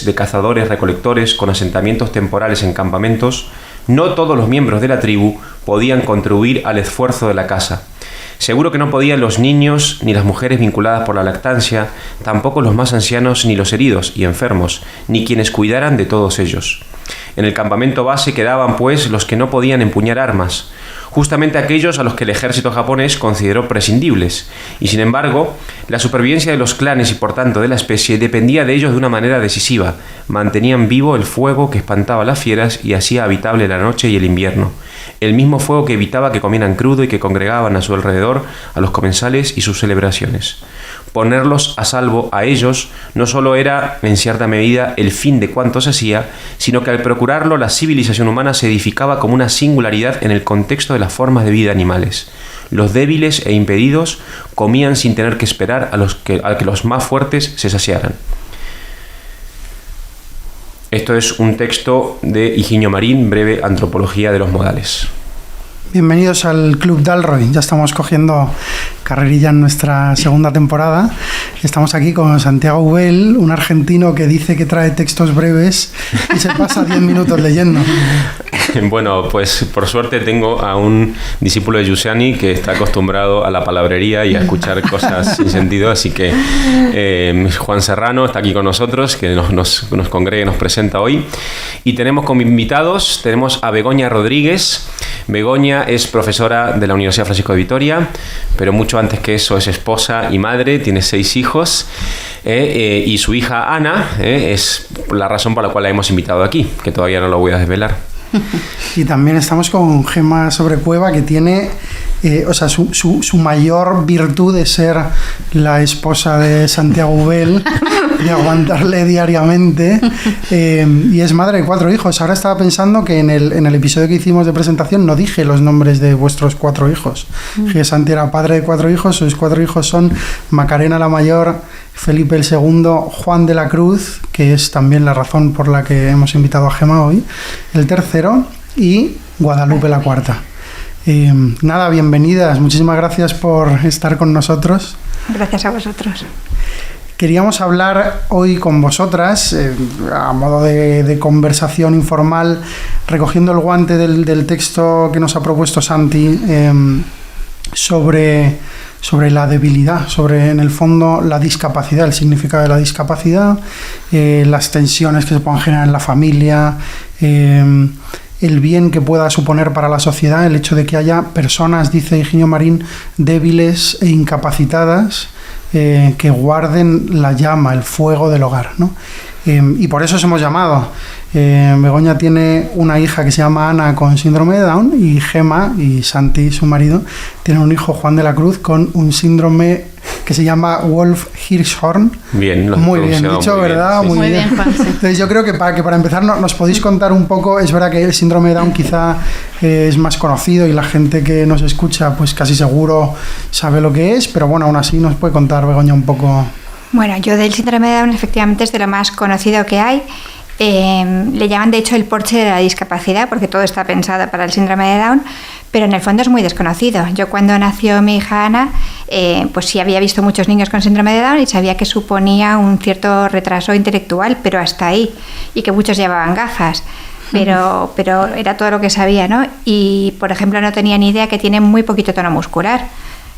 de cazadores-recolectores con asentamientos temporales en campamentos, no todos los miembros de la tribu podían contribuir al esfuerzo de la caza. Seguro que no podían los niños ni las mujeres vinculadas por la lactancia, tampoco los más ancianos ni los heridos y enfermos, ni quienes cuidaran de todos ellos. En el campamento base quedaban, pues, los que no podían empuñar armas, justamente aquellos a los que el ejército japonés consideró prescindibles, y sin embargo, la supervivencia de los clanes y por tanto de la especie dependía de ellos de una manera decisiva. Mantenían vivo el fuego que espantaba a las fieras y hacía habitable la noche y el invierno, el mismo fuego que evitaba que comieran crudo y que congregaban a su alrededor a los comensales y sus celebraciones. Ponerlos a salvo a ellos no solo era, en cierta medida, el fin de cuanto se hacía, sino que al procurarlo la civilización humana se edificaba como una singularidad en el contexto de las formas de vida animales. Los débiles e impedidos comían sin tener que esperar a que los más fuertes se saciaran. Esto es un texto de Higinio Marín, Breve Antropología de los Modales. Bienvenidos al Club Dalroy. Ya estamos cogiendo carrerilla en nuestra segunda temporada. Estamos aquí con Santiago Ubel, un argentino que dice que trae textos breves y se pasa 10 minutos leyendo. Bueno, pues por suerte tengo a un discípulo de Giussani que está acostumbrado a la palabrería y a escuchar cosas sin sentido, así que Juan Serrano está aquí con nosotros, que nos congrega y nos presenta hoy. Y tenemos como invitados, tenemos a Begoña Rodríguez. Begoña es profesora de la Universidad Francisco de Vitoria, pero mucho antes que eso es esposa y madre, tiene 6 hijos, y su hija Ana es la razón por la cual la hemos invitado aquí, que todavía no lo voy a desvelar. Y también estamos con Gemma Sobrecueva, que tiene su mayor virtud es ser la esposa de Santiago Ubel y aguantarle diariamente, y es madre de 4 hijos. Ahora estaba pensando que en el episodio que hicimos de presentación no dije los nombres de vuestros 4 hijos. Que Santi era padre de 4 hijos, sus 4 hijos son Macarena la mayor, Felipe el segundo, Juan de la Cruz, que es también la razón por la que hemos invitado a Gemma hoy, el tercero, y Guadalupe la cuarta. Nada, bienvenidas, muchísimas gracias por estar con nosotros. Gracias a vosotros. Queríamos hablar hoy con vosotras, a modo de conversación informal, recogiendo el guante del texto que nos ha propuesto Santi, sobre la debilidad, sobre en el fondo la discapacidad, el significado de la discapacidad, las tensiones que se puedan generar en la familia, el bien que pueda suponer para la sociedad el hecho de que haya personas, dice Higinio Marín, débiles e incapacitadas, que guarden la llama, el fuego del hogar, ¿no? Y por eso os hemos llamado. Begoña tiene una hija que se llama Ana con síndrome de Down, y Gemma y Santi, su marido, tienen un hijo, Juan de la Cruz, con un síndrome que se llama Wolff-Hirschhorn. Bien, muy bien dicho, muy ¿verdad? Bien. Muy bien, Juan. Sí. Entonces yo creo que para empezar nos podéis contar un poco. Es verdad que el síndrome de Down quizá es más conocido y la gente que nos escucha pues casi seguro sabe lo que es, pero bueno, aún así nos puede contar Begoña un poco. Bueno, yo del síndrome de Down efectivamente es de lo más conocido que hay. Le llaman de hecho el Porsche de la discapacidad, porque todo está pensado para el síndrome de Down, pero en el fondo es muy desconocido. Yo cuando nació mi hija Ana, pues sí había visto muchos niños con síndrome de Down y sabía que suponía un cierto retraso intelectual, pero hasta ahí, y que muchos llevaban gafas. Pero era todo lo que sabía, ¿no? Y, por ejemplo, no tenía ni idea que tiene muy poquito tono muscular.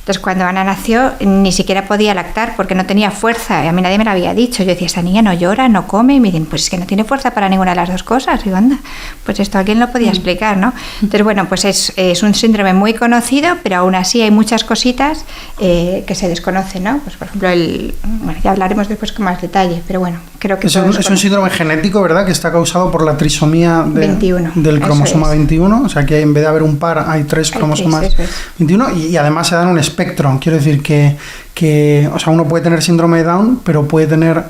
Entonces, cuando Ana nació, ni siquiera podía lactar porque no tenía fuerza. Y a mí nadie me lo había dicho. Yo decía, esta niña no llora, no come. Y me dicen, pues es que no tiene fuerza para ninguna de las dos cosas. Y digo, anda, pues esto alguien lo podía explicar, ¿no? Entonces, bueno, pues es un síndrome muy conocido, pero aún así hay muchas cositas que se desconocen, ¿no? Pues, por ejemplo, bueno, ya hablaremos después con más detalle, pero bueno, creo que... Es un síndrome genético, ¿verdad? Que está causado por la trisomía 21, del cromosoma 21. O sea, que en vez de haber un par, hay 3 cromosomas 21. Y además se dan un espectro. Quiero decir que o sea, uno puede tener síndrome de Down, pero puede tener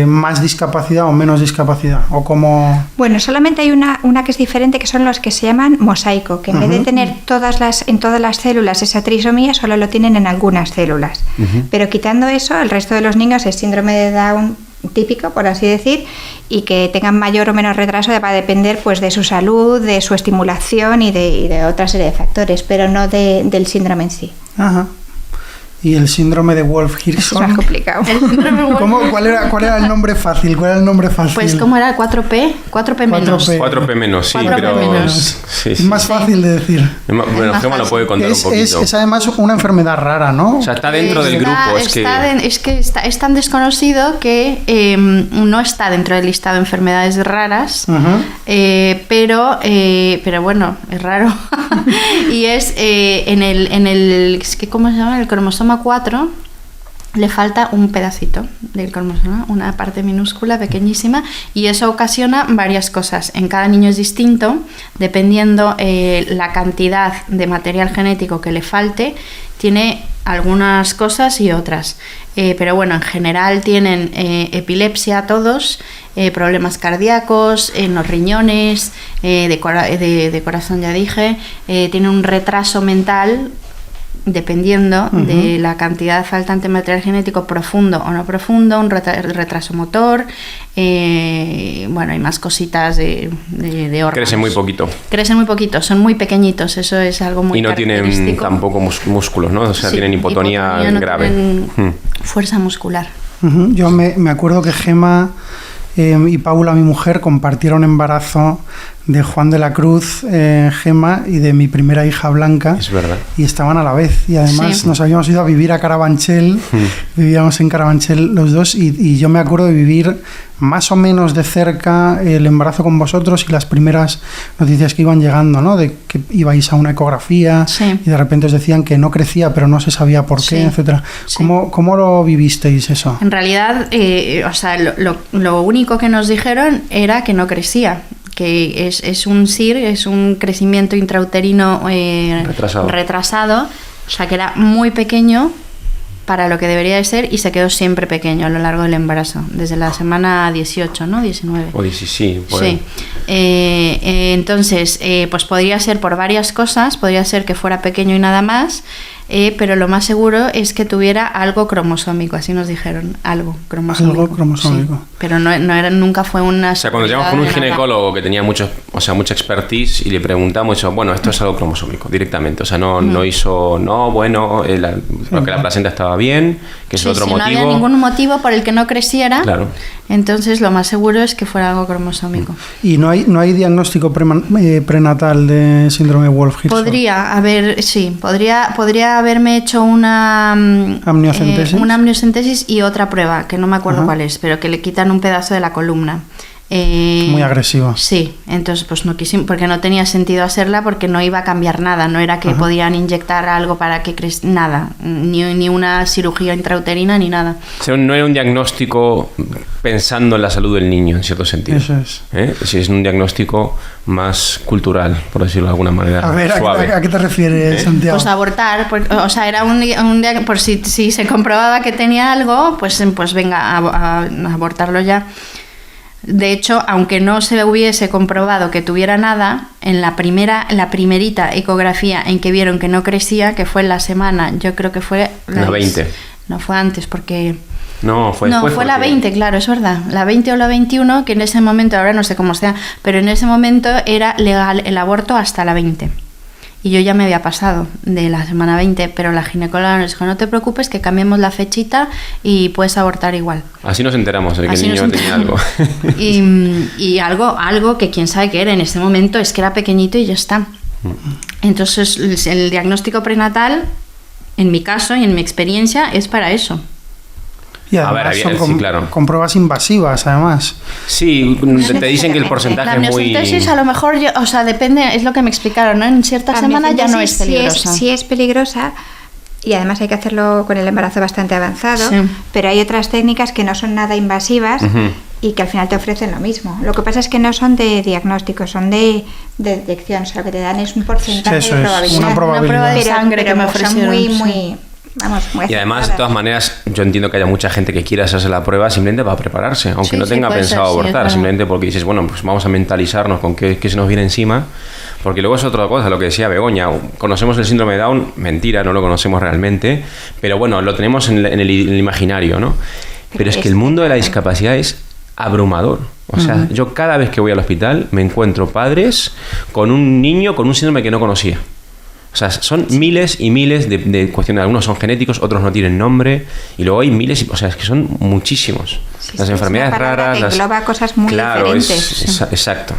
más discapacidad o menos discapacidad, o como... Bueno, solamente hay una que es diferente, que son los que se llaman mosaico, que en vez de tener en todas las células esa trisomía, solo lo tienen en algunas células. Pero quitando eso, el resto de los niños es síndrome de Down típico, por así decir, y que tengan mayor o menos retraso va a depender pues de su salud, de su estimulación y de otra serie de factores, pero no del síndrome en sí. Ajá. y el síndrome de Wolf-Hirschhorn. Es más complicado. ¿Cuál era el nombre fácil? Pues ¿cómo era? 4P. 4P menos. 4P menos, sí, 4P pero... menos. Sí, Es más fácil de decir. Bueno, Gemma lo puede contar un poquito. Es además una enfermedad rara, ¿no? O sea, está dentro del grupo. Es tan desconocido que no está dentro del listado de enfermedades raras, pero bueno, es raro. Y es en el ¿cómo se llama? El cromosoma 4 le falta un pedacito del cromosoma, una parte minúscula, pequeñísima, y eso ocasiona varias cosas. En cada niño es distinto, dependiendo la cantidad de material genético que le falte, tiene algunas cosas y otras. Pero bueno, en general tienen epilepsia todos, problemas cardíacos, en los riñones, de corazón ya dije, tienen un retraso mental, dependiendo de la cantidad faltante de material genético profundo o no profundo, un retraso motor, bueno, hay más cositas de órganos. Crecen muy poquito. Crecen muy poquito, son muy pequeñitos, eso es algo muy característico. Y no tienen tampoco músculos, ¿no? O sea, tienen hipotonía no grave. Tienen fuerza muscular. Yo me acuerdo que Gemma y Paula, mi mujer, compartieron embarazo de Juan de la Cruz, Gemma, y de mi primera hija Blanca. Es verdad. Y estaban a la vez. Y además nos habíamos ido a vivir a Carabanchel. Vivíamos en Carabanchel los dos. Y yo me acuerdo de vivir más o menos de cerca el embarazo con vosotros y las primeras noticias que iban llegando, ¿no? De que ibais a una ecografía y de repente os decían que no crecía, pero no se sabía por qué, etcétera. Sí. ¿Cómo lo vivisteis eso? En realidad, o sea, lo único que nos dijeron era que no crecía, que es un SIR, es un crecimiento intrauterino retrasado, o sea que era muy pequeño para lo que debería de ser y se quedó siempre pequeño a lo largo del embarazo, desde la semana 18, ¿no? 19. O 10, sí. Sí. Entonces, pues podría ser por varias cosas, podría ser que fuera pequeño y nada más, pero lo más seguro es que tuviera algo cromosómico, así nos dijeron, algo cromosómico. Algo cromosómico. Sí, pero no era, nunca fue una... O sea, cuando llegamos con un ginecólogo que tenía mucha expertise y le preguntamos, bueno, esto es algo cromosómico directamente, o sea, no hizo, porque la placenta estaba bien, que es otro motivo. No había ningún motivo por el que no creciera, claro. Entonces lo más seguro es que fuera algo cromosómico. ¿Y no hay diagnóstico prenatal de síndrome de Wolf-Hirschhorn? Podría haber, sí, podría haberme hecho una amniocentesis y otra prueba, que no me acuerdo cuál es, pero que le quitan un pedazo de la columna. Muy agresiva. Sí, entonces pues no quisimos, porque no tenía sentido hacerla, porque no iba a cambiar nada, no era que podían inyectar algo para que nada, ni una cirugía intrauterina ni nada. O sea, no era un diagnóstico pensando en la salud del niño, en cierto sentido. Eso es. Sí, es un diagnóstico más cultural, por decirlo de alguna manera. A ver, suave. ¿a qué te refieres, Santiago? Pues abortar, o sea, era por si se comprobaba que tenía algo, pues venga, a abortarlo ya. De hecho, aunque no se hubiese comprobado que tuviera nada, en la primerita ecografía en que vieron que no crecía, que fue en la semana, yo creo que fue... La 20. No, fue antes, porque... No, fue la 20, claro, es verdad. La 20 o la 21, que en ese momento, ahora no sé cómo sea, pero en ese momento era legal el aborto hasta la 20. Y yo ya me había pasado de la semana 20, pero la ginecóloga nos dijo, no te preocupes, que cambiemos la fechita y puedes abortar igual. Así nos enteramos de que el niño tenía algo. Y algo que quién sabe qué era en ese momento, es que era pequeñito y ya está. Entonces el diagnóstico prenatal, en mi caso y en mi experiencia, es para eso. Y además con pruebas invasivas, además. Sí, te dicen que el porcentaje es muy... La amniocentesis a lo mejor, o sea, depende, es lo que me explicaron, ¿no? En ciertas semanas ya no es peligrosa. Sí es peligrosa, y además hay que hacerlo con el embarazo bastante avanzado, pero hay otras técnicas que no son nada invasivas y que al final te ofrecen lo mismo. Lo que pasa es que no son de diagnóstico, son de detección, o sea, lo que te dan es un porcentaje de probabilidad. Una prueba de sangre que me ofrecieron. Muy y además, de todas maneras, yo entiendo que haya mucha gente que quiera hacerse la prueba simplemente para prepararse, aunque no tenga pensado abortar, simplemente porque dices, bueno, pues vamos a mentalizarnos con qué se nos viene encima, porque luego es otra cosa, lo que decía Begoña, conocemos el síndrome de Down, mentira, no lo conocemos realmente, pero bueno, lo tenemos en el imaginario, ¿no? Pero es que el mundo de la discapacidad es abrumador. O sea, yo cada vez que voy al hospital me encuentro padres con un niño con un síndrome que no conocía. O sea, son miles y miles de cuestiones. Algunos son genéticos, otros no tienen nombre. Y luego hay miles, o sea, es que son muchísimos. Las enfermedades es una raras. Que engloba cosas muy diferentes. Exacto.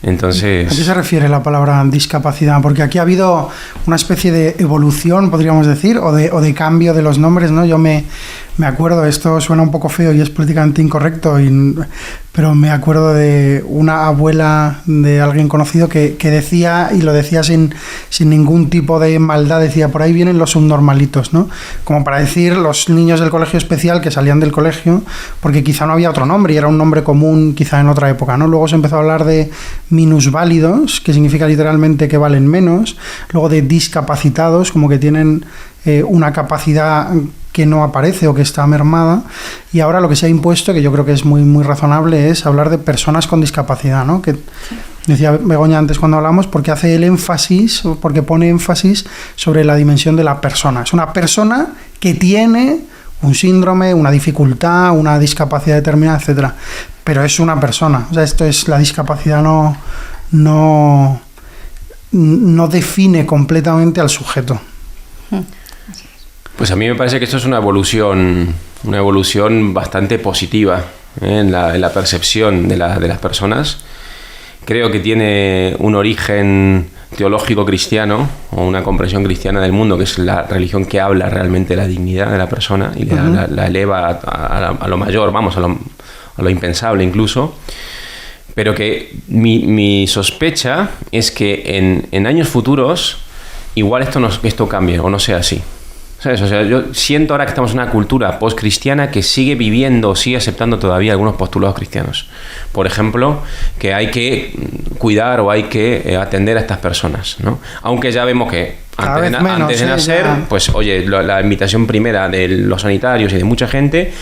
Entonces... ¿A qué se refiere la palabra discapacidad? Porque aquí ha habido una especie de evolución, podríamos decir, o de cambio de los nombres, ¿no? Yo me acuerdo, esto suena un poco feo y es políticamente incorrecto, pero me acuerdo de una abuela de alguien conocido que decía, y lo decía sin ningún tipo de maldad, decía, por ahí vienen los subnormalitos, ¿no? Como para decir los niños del colegio especial que salían del colegio, porque quizá no había otro nombre y era un nombre común quizá en otra época, ¿no? Luego se empezó a hablar de minusválidos, que significa literalmente que valen menos, luego de discapacitados, como que tienen una capacidad que no aparece o que está mermada, y ahora lo que se ha impuesto, que yo creo que es muy, muy razonable, es hablar de personas con discapacidad, ¿no? Que decía Begoña antes cuando hablamos, porque hace el énfasis, porque pone énfasis sobre la dimensión de la persona. Es una persona que tiene un síndrome, una dificultad, una discapacidad determinada, etcétera. Pero es una persona. O sea, esto es, la discapacidad no define completamente al sujeto. Pues a mí me parece que esto es una evolución bastante positiva, en la percepción de las personas. Creo que tiene un origen teológico cristiano, o una comprensión cristiana del mundo, que es la religión que habla realmente de la dignidad de la persona y la eleva a lo mayor, vamos, a lo impensable incluso. Pero que mi sospecha es que en años futuros igual esto cambie o no sea así. ¿Sabes? O sea, yo siento ahora que estamos en una cultura post-cristiana que sigue viviendo, sigue aceptando todavía algunos postulados cristianos. Por ejemplo, que hay que cuidar o hay que atender a estas personas, ¿no? Aunque ya vemos que antes de nacer, pues oye, la invitación primera de los sanitarios y de mucha gente,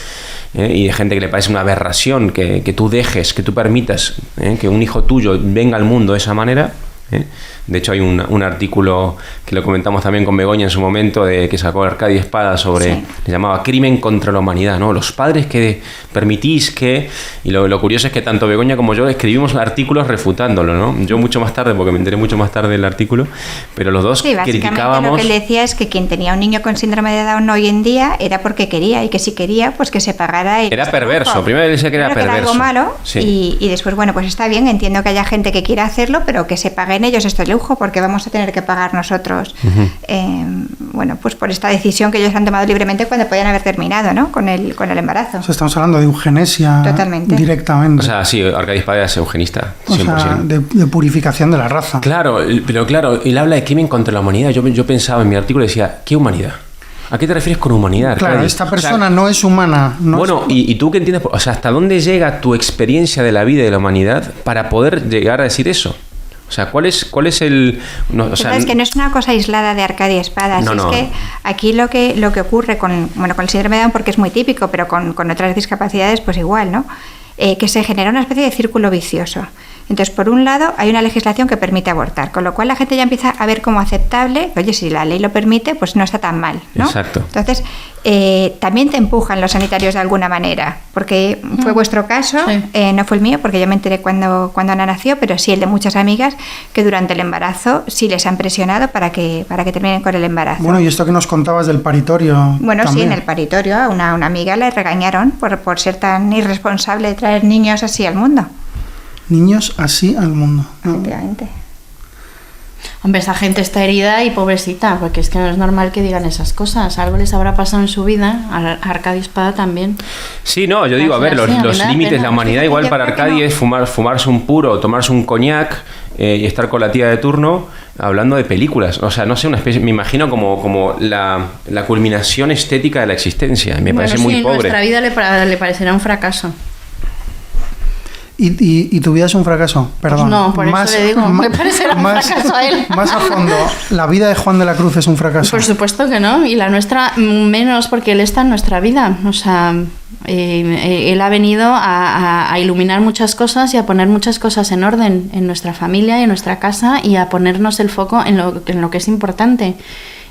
y de gente que le parece una aberración que tú dejes, que tú permitas que un hijo tuyo venga al mundo de esa manera. De hecho hay un artículo que lo comentamos también con Begoña en su momento, que sacó Arcadio Espada sobre, sí, le llamaba Crimen contra la Humanidad, ¿no? Los padres que permitís que... Y lo curioso es que tanto Begoña como yo escribimos artículos refutándolo, ¿no? Yo mucho más tarde, porque me enteré mucho más tarde del artículo, pero los dos criticábamos... Lo que él decía es que quien tenía un niño con síndrome de Down hoy en día era porque quería, y que si quería, pues que se pagara... Era perverso, primero él decía que era perverso. Que era algo malo, sí. y después, bueno, pues está bien, entiendo que haya gente que quiera hacerlo, pero que se paguen ellos esto lujo, porque vamos a tener que pagar nosotros, bueno, pues por esta decisión que ellos han tomado libremente cuando podían haber terminado, ¿no? con el embarazo. O sea, estamos hablando de eugenesia. Totalmente. Directamente. O sea, sí, Arcadio Espada es eugenista, 100%. O sea, de purificación de la raza. Claro, pero claro, él habla de crimen contra la humanidad. Yo pensaba en mi artículo y decía, ¿qué humanidad? ¿A qué te refieres con humanidad? Claro, Arcadio? esta persona no es humana. ¿Y tú qué entiendes? O sea, ¿hasta dónde llega tu experiencia de la vida y de la humanidad para poder llegar a decir eso? O sea, ¿cuál es el...? No, o sea, es que no es una cosa aislada de Arcadio Espada. No. Es que aquí lo que ocurre con el síndrome de Down, porque es muy típico, pero con otras discapacidades pues igual, ¿no? Que se genera una especie de círculo vicioso. Entonces, por un lado, hay una legislación que permite abortar, con lo cual la gente ya empieza a ver como aceptable, oye, si la ley lo permite, pues no está tan mal, ¿no? Exacto. Entonces, también te empujan los sanitarios de alguna manera, porque fue vuestro caso, sí. No fue el mío, porque yo me enteré cuando Ana nació, pero sí el de muchas amigas que durante el embarazo sí les han presionado para que terminen con el embarazo. Bueno, y esto que nos contabas del paritorio. Bueno, también. Sí, en el paritorio a una amiga le regañaron por ser tan irresponsable de traer niños así al mundo. Niños así al mundo. Efectivamente. Hombre, esa gente está herida y pobrecita, porque es que no es normal que digan esas cosas. Algo les habrá pasado en su vida, a Arcadio Espada también. Sí, no, yo digo, a ver, los límites de la humanidad igual para Arcadio es fumarse un puro, tomarse un coñac y estar con la tía de turno hablando de películas. O sea, no sé, una especie, me imagino como la culminación estética de la existencia. Me parece muy pobre. Nuestra vida le parecerá un fracaso. ¿Y tu vida es un fracaso? Perdón. No, por eso le digo, me parecerá un fracaso a él. Más a fondo, ¿la vida de Juan de la Cruz es un fracaso? Por supuesto que no, y la nuestra menos, porque él está en nuestra vida. O sea, él ha venido a iluminar muchas cosas y a poner muchas cosas en orden en nuestra familia y en nuestra casa, y a ponernos el foco en lo que es importante.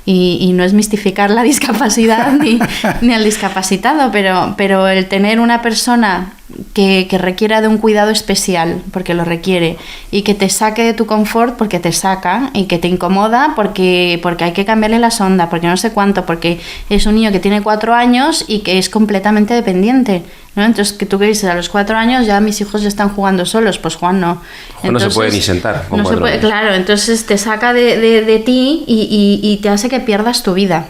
Y no es mistificar la discapacidad ni al discapacitado, pero el tener una persona que requiera de un cuidado especial, porque lo requiere, y que te saque de tu confort porque te saca, y que te incomoda porque hay que cambiarle la sonda, porque no sé cuánto, porque es un niño que tiene 4 años y que es completamente dependiente, ¿no? Entonces, que tú que dices, a los 4 años ya mis hijos ya están jugando solos, pues Juan no. Juan no se puede ni sentar. No se puede, claro, entonces te saca de ti y te hace que pierdas tu vida.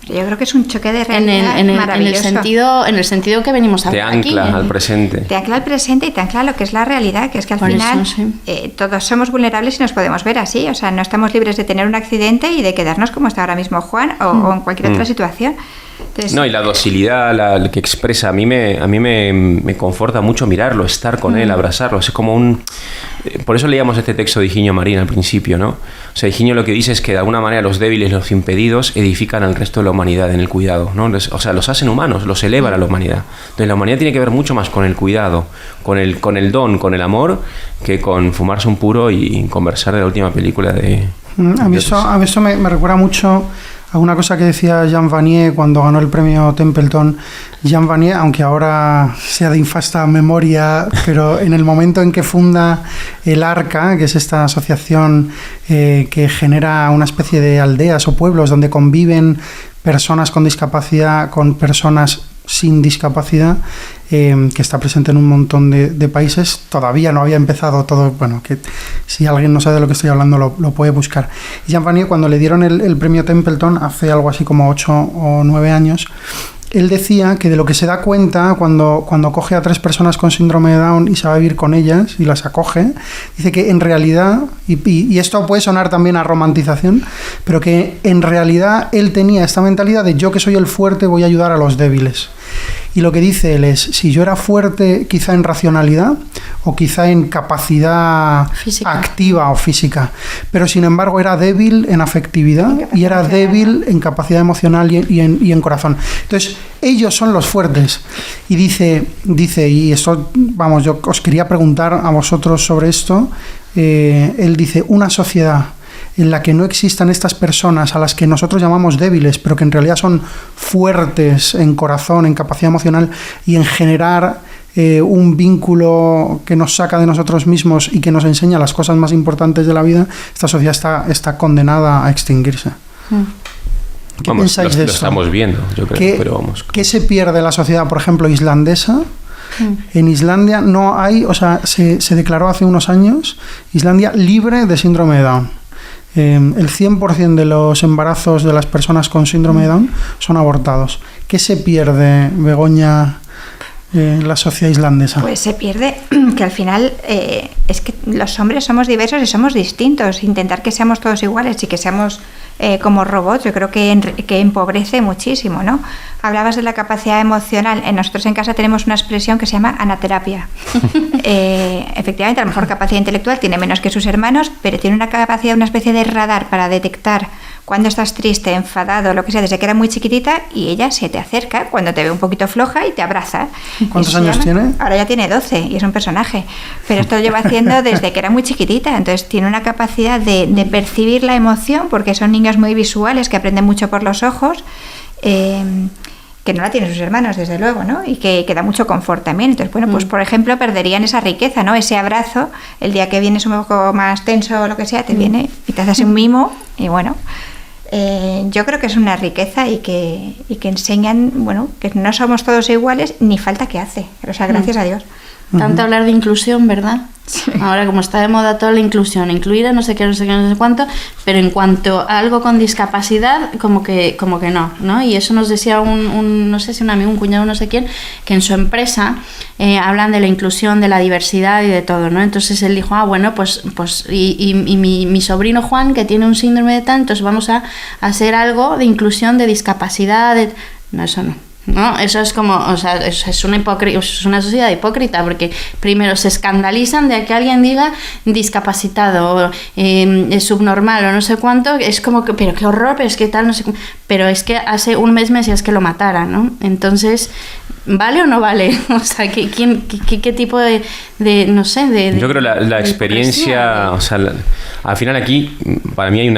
Yo creo que es un choque de realidad maravilloso. En el sentido que venimos a hablar aquí. Te ancla al presente. Te ancla al presente y te ancla a lo que es la realidad, que es que al Por final eso, sí. Todos somos vulnerables y nos podemos ver así. O sea, no estamos libres de tener un accidente y de quedarnos como está ahora mismo Juan o en cualquier otra situación. Entonces, no, y la docilidad la que expresa, a mí me conforta mucho mirarlo, estar con él, abrazarlo. Es como un... Por eso leíamos este texto de Higinio Marín al principio, ¿no? O sea, Higinio lo que dice es que de alguna manera los débiles, los impedidos, edifican al resto de la humanidad en el cuidado, ¿no? O sea, los hacen humanos, los elevan a la humanidad. Entonces la humanidad tiene que ver mucho más con el cuidado, con el don, con el amor, que con fumarse un puro y conversar de la última película de... A mí eso me recuerda mucho a una cosa que decía Jean Vanier cuando ganó el premio Templeton. Jean Vanier, aunque ahora sea de infasta memoria, pero en el momento en que funda el Arca, que es esta asociación que genera una especie de aldeas o pueblos donde conviven personas con discapacidad con personas sin discapacidad, que está presente en un montón de países. Todavía no había empezado todo, bueno, que si alguien no sabe de lo que estoy hablando lo puede buscar. Y Jean Vanier, cuando le dieron el premio Templeton hace algo así como 8 o 9 años, él decía que de lo que se da cuenta cuando coge a 3 personas con síndrome de Down y se va a vivir con ellas y las acoge, dice que en realidad, y esto puede sonar también a romantización, pero que en realidad él tenía esta mentalidad de yo que soy el fuerte voy a ayudar a los débiles. Y lo que dice él es, si yo era fuerte quizá en racionalidad o quizá en capacidad física, activa o física, pero sin embargo era débil en afectividad y era débil en capacidad emocional y en corazón. Entonces, ellos son los fuertes. Y dice, y esto, vamos, yo os quería preguntar a vosotros sobre esto, él dice, una sociedad en la que no existan estas personas a las que nosotros llamamos débiles, pero que en realidad son fuertes en corazón, en capacidad emocional y en generar un vínculo que nos saca de nosotros mismos y que nos enseña las cosas más importantes de la vida, esta sociedad está condenada a extinguirse. ¿Qué pensáis de eso? Lo estamos viendo, yo creo, pero vamos. ¿Qué se pierde la sociedad, por ejemplo, islandesa? En Islandia no hay, o sea, se declaró hace unos años Islandia libre de síndrome de Down. El 100% de los embarazos de las personas con síndrome de Down son abortados. ¿Qué se pierde, Begoña, la sociedad islandesa? Pues se pierde que al final es que los hombres somos diversos y somos distintos. Intentar que seamos todos iguales y que seamos como robots, yo creo que empobrece muchísimo, ¿no? Hablabas de la capacidad emocional. Nosotros en casa tenemos una expresión que se llama anaterapia. Efectivamente, a lo mejor capacidad intelectual tiene menos que sus hermanos, pero tiene una capacidad, una especie de radar para detectar cuando estás triste, enfadado, lo que sea, desde que era muy chiquitita, y ella se te acerca cuando te ve un poquito floja y te abraza. ¿Cuántos años tiene? Ahora ya tiene 12 y es un personaje, pero esto lo lleva haciendo desde que era muy chiquitita, entonces tiene una capacidad de percibir la emoción, porque son niños muy visuales que aprenden mucho por los ojos, que no la tienen sus hermanos, desde luego, ¿no? Y que da mucho confort también. Entonces, bueno, pues por ejemplo, perderían esa riqueza, ¿no? Ese abrazo, el día que vienes un poco más tenso o lo que sea, te viene y te haces un mimo, y bueno, yo creo que es una riqueza y que enseñan, bueno, que no somos todos iguales, ni falta que hace. O sea, gracias a Dios. Tanto hablar de inclusión, ¿verdad? Sí. Ahora, como está de moda toda la inclusión, incluir a no sé qué, no sé qué, no sé cuánto, pero en cuanto a algo con discapacidad, como que no. Y eso nos decía no sé si un amigo, un cuñado, no sé quién, que en su empresa hablan de la inclusión, de la diversidad y de todo, ¿no? Entonces él dijo, bueno, pues mi sobrino Juan, que tiene un síndrome de tal, entonces vamos a hacer algo de inclusión, de discapacidad, No, eso no. ¿No? Eso es como, o sea, es una sociedad hipócrita, porque primero se escandalizan de que alguien diga discapacitado, es subnormal o no sé cuánto, es como que, pero qué horror, pero es que tal, no sé cómo, pero es que hace un mes me decías que lo matara, ¿no? Entonces, ¿vale o no vale? O sea, ¿qué tipo de no sé, Yo creo la experiencia, o sea, al final aquí, para mí hay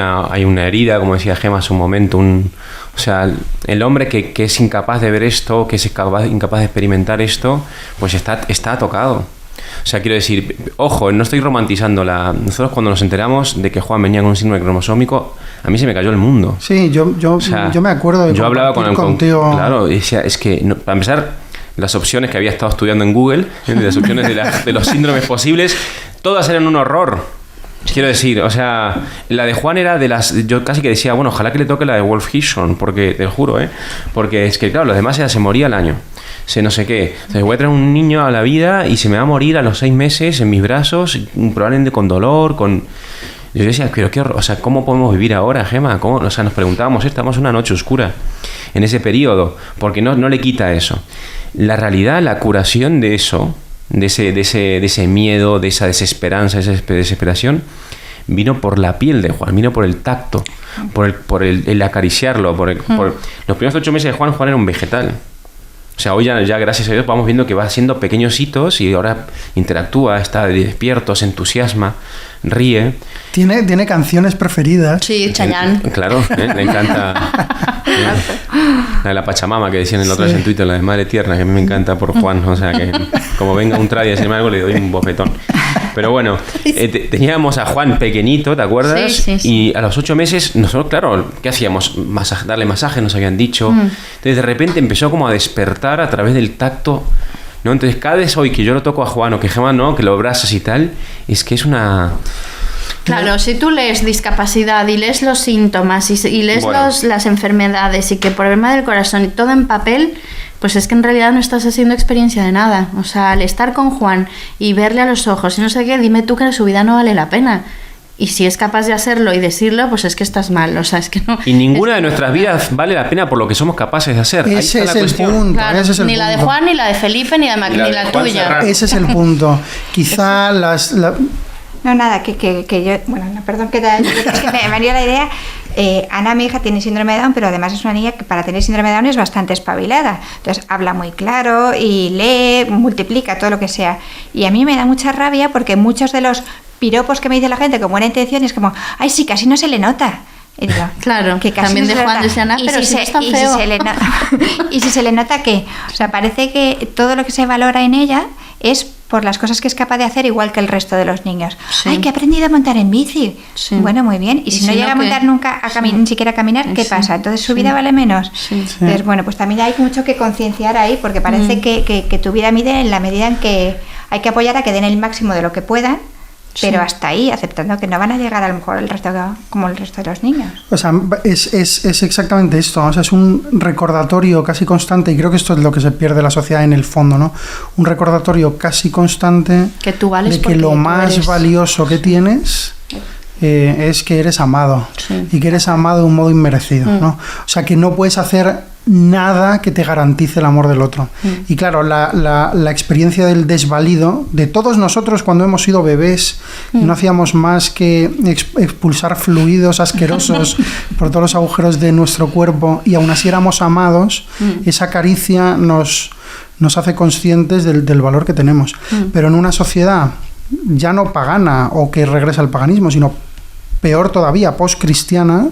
una herida, como decía Gemma hace un momento, o sea, el hombre que es incapaz de ver esto, que es incapaz de experimentar esto, pues está tocado. O sea, quiero decir, ojo, no estoy romantizando nosotros cuando nos enteramos de que Juan venía con un síndrome cromosómico, a mí se me cayó el mundo. Sí, yo me acuerdo de yo hablaba contigo. Claro, y decía, es que, no, para empezar, las opciones que había estado estudiando en Google, las opciones de los síndromes posibles, todas eran un horror. Quiero decir, o sea, la de Juan era de las... Yo casi que decía, bueno, ojalá que le toque la de Wolf Hishon, porque, te lo juro, porque es que, claro, los demás se moría al año. No sé qué. O sea, voy a traer un niño a la vida y se me va a morir a los 6 meses en mis brazos, probablemente con dolor, con... Yo decía, pero qué horror, o sea, ¿cómo podemos vivir ahora, Gemma? ¿Cómo? O sea, nos preguntábamos, estamos en una noche oscura en ese periodo, porque no le quita eso. La realidad, la curación de eso, de ese miedo, de esa desesperanza, esa desesperación, vino por la piel de Juan, vino por el tacto, por el acariciarlo, por los primeros 8 meses de Juan era un vegetal. O sea, hoy ya gracias a Dios vamos viendo que va haciendo pequeños hitos y ahora interactúa, está despierto, se entusiasma, ríe. Tiene canciones preferidas. Sí, Chayanne. Claro, le encanta. La de la Pachamama que decían en la otra vez en Twitter, la de Madre Tierna, que a mí me encanta por Juan. O sea, que como venga un tradi a decirme algo, le doy un bofetón. Pero bueno, teníamos a Juan pequeñito, ¿te acuerdas? Sí. Y a los 8 meses, nosotros, claro, ¿qué hacíamos? Darle masaje, nos habían dicho. Entonces, de repente empezó como a despertar a través del tacto, ¿no? Entonces, cada vez hoy que yo lo toco a Juan o que Gemma no, que lo abrazas y tal, es que es una... Claro, si tú lees discapacidad y lees los síntomas y lees las enfermedades y que problema del corazón y todo en papel, pues es que en realidad no estás haciendo experiencia de nada. O sea, al estar con Juan y verle a los ojos y no sé qué, dime tú que su vida no vale la pena. Y si es capaz de hacerlo y decirlo, pues es que estás mal. O sea, es que no. Y ninguna de nuestras vidas vale la pena por lo que somos capaces de hacer. Ese es el punto. Claro, ni la de Juan, ni la de Felipe, ni la tuya. Ese es el punto. Quizá No, nada, que yo... Bueno, no, perdón, es que me venía la idea. Ana, mi hija, tiene síndrome de Down, pero además es una niña que para tener síndrome de Down es bastante espabilada. Entonces habla muy claro y lee, multiplica, todo lo que sea. Y a mí me da mucha rabia porque muchos de los piropos que me dice la gente con buena intención es como, ay, sí, casi no se le nota. Y digo, claro, que también de Juan decía Ana, pero si no es tan feo. Y si se le nota que, o sea, parece que todo lo que se valora en ella es por las cosas que es capaz de hacer igual que el resto de los niños. Sí. Ay, que ha aprendido a montar en bici. Sí. Bueno, muy bien. Y si no llega a montar nunca, ni siquiera a caminar, ¿qué pasa? Entonces su vida vale menos. Sí. Entonces, bueno, pues también hay mucho que concienciar ahí, porque parece que tu vida mide en la medida en que hay que apoyar a que den el máximo de lo que puedan, pero hasta ahí, aceptando que no van a llegar a lo mejor como el resto de los niños. O sea, es exactamente esto, o sea, es un recordatorio casi constante, y creo que esto es lo que se pierde la sociedad en el fondo, ¿no? Un recordatorio casi constante que tú vales de que lo más valioso que tienes es que eres amado, y que eres amado de un modo inmerecido, ¿no? O sea, que no puedes hacer nada que te garantice el amor del otro. Y claro, la experiencia del desvalido de todos nosotros cuando hemos sido bebés y no hacíamos más que expulsar fluidos asquerosos por todos los agujeros de nuestro cuerpo y aún así éramos amados, esa caricia nos hace conscientes del valor que tenemos. Pero en una sociedad ya no pagana o que regresa al paganismo, sino peor todavía, post-cristiana,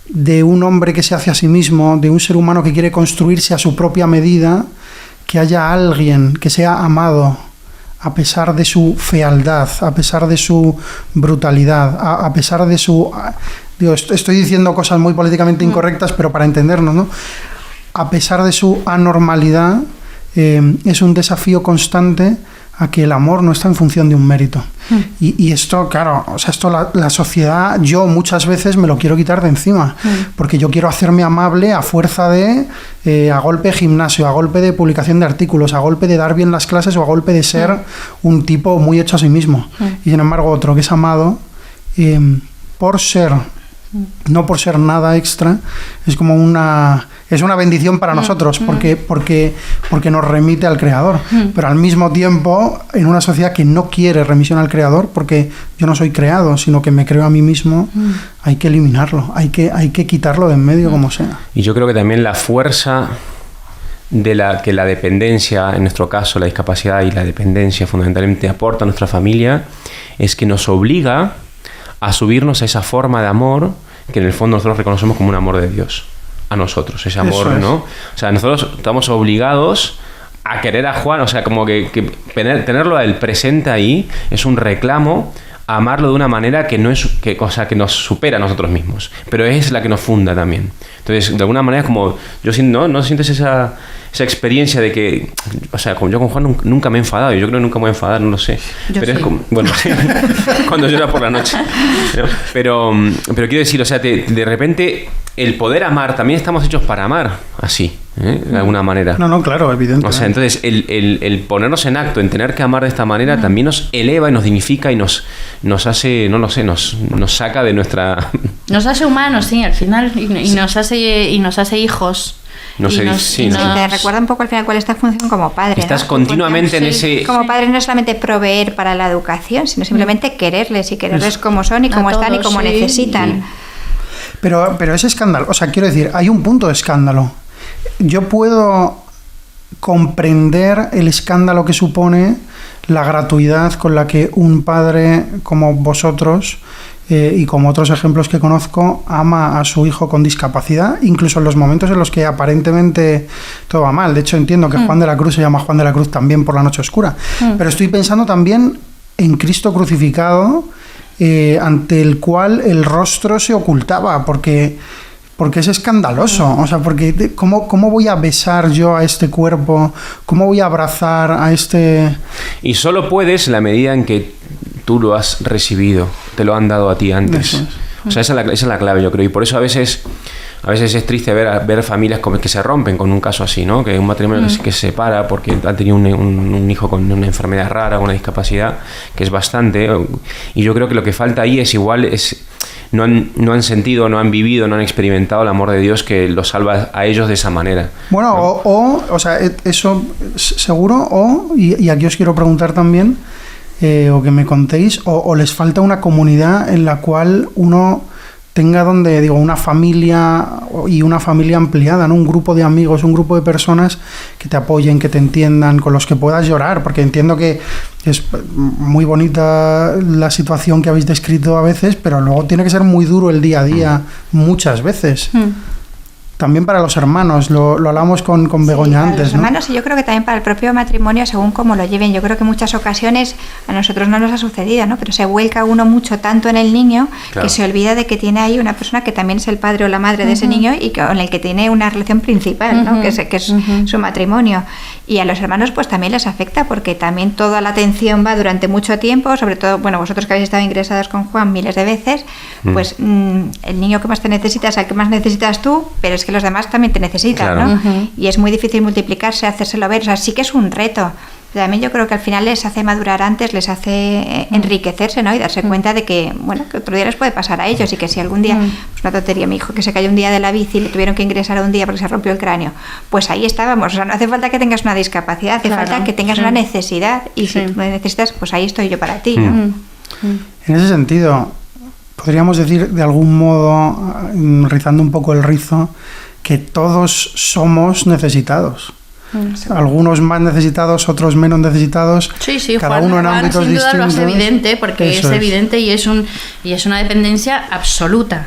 de un hombre que se hace a sí mismo, de un ser humano que quiere construirse a su propia medida, que haya alguien que sea amado a pesar de su fealdad, a pesar de su brutalidad, a pesar de su... Digo, estoy diciendo cosas muy políticamente incorrectas, pero para entendernos, ¿no? A pesar de su anormalidad, es un desafío constante a que el amor no está en función de un mérito. Y esto, claro, o sea, esto la sociedad, yo muchas veces me lo quiero quitar de encima, porque yo quiero hacerme amable a fuerza de, a golpe de gimnasio, a golpe de publicación de artículos, a golpe de dar bien las clases o a golpe de ser un tipo muy hecho a sí mismo. Y sin embargo otro que es amado, por ser, no por ser nada extra, es como una bendición para nosotros, porque nos remite al Creador. Pero al mismo tiempo, en una sociedad que no quiere remisión al Creador, porque yo no soy creado, sino que me creo a mí mismo, hay que eliminarlo, hay que quitarlo de en medio como sea. Y yo creo que también la fuerza que la dependencia, en nuestro caso la discapacidad y la dependencia fundamentalmente aporta a nuestra familia, es que nos obliga a subirnos a esa forma de amor que en el fondo nosotros reconocemos como un amor de Dios a nosotros, ese amor, ¿no? O sea, nosotros estamos obligados a querer a Juan, o sea, como que tenerlo al presente ahí es un reclamo a amarlo de una manera que no es que nos supera a nosotros mismos, pero es la que nos funda también. Entonces, de alguna manera es como yo siento, ¿no sientes esa experiencia de que, o sea, como yo con Juan nunca me he enfadado, y yo creo que nunca me voy a enfadar, no lo sé. Yo pero sí. es como, bueno, cuando llora por la noche. Pero quiero decir, o sea, de repente el poder amar, también estamos hechos para amar así, de alguna manera. No, claro, evidentemente. O sea, entonces el ponernos en acto, en tener que amar de esta manera, también nos eleva y nos dignifica y nos hace, no lo sé, nos saca de nuestra... Nos hace humanos, sí, al final, y nos hace hijos. No sé, sí, ¿no? Te recuerda un poco al final cuál es tu función como padre. Estás ¿no? continuamente en ese... Como padre no es solamente proveer para la educación, sino simplemente quererles y quererles como son y como están y como necesitan. Pero es escándalo. O sea, quiero decir, hay un punto de escándalo. Yo puedo comprender el escándalo que supone la gratuidad con la que un padre como vosotros y como otros ejemplos que conozco ama a su hijo con discapacidad, incluso en los momentos en los que aparentemente todo va mal. De hecho, entiendo que Juan de la Cruz se llama Juan de la Cruz también por la noche oscura. Pero estoy pensando también en Cristo crucificado, ante el cual el rostro se ocultaba, porque es escandaloso. O sea, porque ¿cómo voy a besar yo a este cuerpo? ¿Cómo voy a abrazar a este...? Y solo puedes en la medida en que tú lo has recibido, te lo han dado a ti antes. O sea, esa es la clave, yo creo. Y por eso a veces es triste ver familias que se rompen con un caso así, ¿no? Que un matrimonio que se separa porque han tenido un hijo con una enfermedad rara, una discapacidad, que es bastante. Y yo creo que lo que falta ahí no han sentido, no han vivido, no han experimentado el amor de Dios que los salva a ellos de esa manera. Bueno, ¿no? O sea, eso seguro, y aquí os quiero preguntar también, o que me contéis, o les falta una comunidad en la cual uno tenga una familia y una familia ampliada, ¿no? Un grupo de amigos, un grupo de personas que te apoyen, que te entiendan, con los que puedas llorar, porque entiendo que es muy bonita la situación que habéis descrito a veces, pero luego tiene que ser muy duro el día a día muchas veces. También para los hermanos, lo hablamos con Begoña antes, los hermanos, ¿no? Y yo creo que también para el propio matrimonio, según cómo lo lleven. Yo creo que en muchas ocasiones a nosotros no nos ha sucedido, ¿no? Pero se vuelca uno mucho tanto en el niño, claro, que se olvida de que tiene ahí una persona que también es el padre o la madre de ese niño y con el que tiene una relación principal, ¿no? Que es su matrimonio. Y a los hermanos pues también les afecta, porque también toda la atención va durante mucho tiempo, sobre todo, bueno, vosotros que habéis estado ingresados con Juan miles de veces, pues el niño que más te necesita es el que más necesitas tú, pero es que los demás también te necesitan, claro, ¿no? Y es muy difícil multiplicarse, hacérselo ver, o sea, sí que es un reto. También yo creo que al final les hace madurar antes, les hace enriquecerse, ¿no? Y darse cuenta de que, bueno, que otro día les puede pasar a ellos y que si algún día, pues una tontería, mi hijo que se cayó un día de la bici y le tuvieron que ingresar un día porque se rompió el cráneo, pues ahí estábamos. O sea, no hace falta que tengas una discapacidad, hace falta que tengas una necesidad y si tú me necesitas, pues ahí estoy yo para ti, ¿no? En ese sentido, podríamos decir de algún modo, rizando un poco el rizo, que todos somos necesitados. Algunos más necesitados, otros menos necesitados. Sí, cada Juan, uno en ámbitos sin duda distintos. Lo hace evidente, porque Eso es evidente y es una dependencia absoluta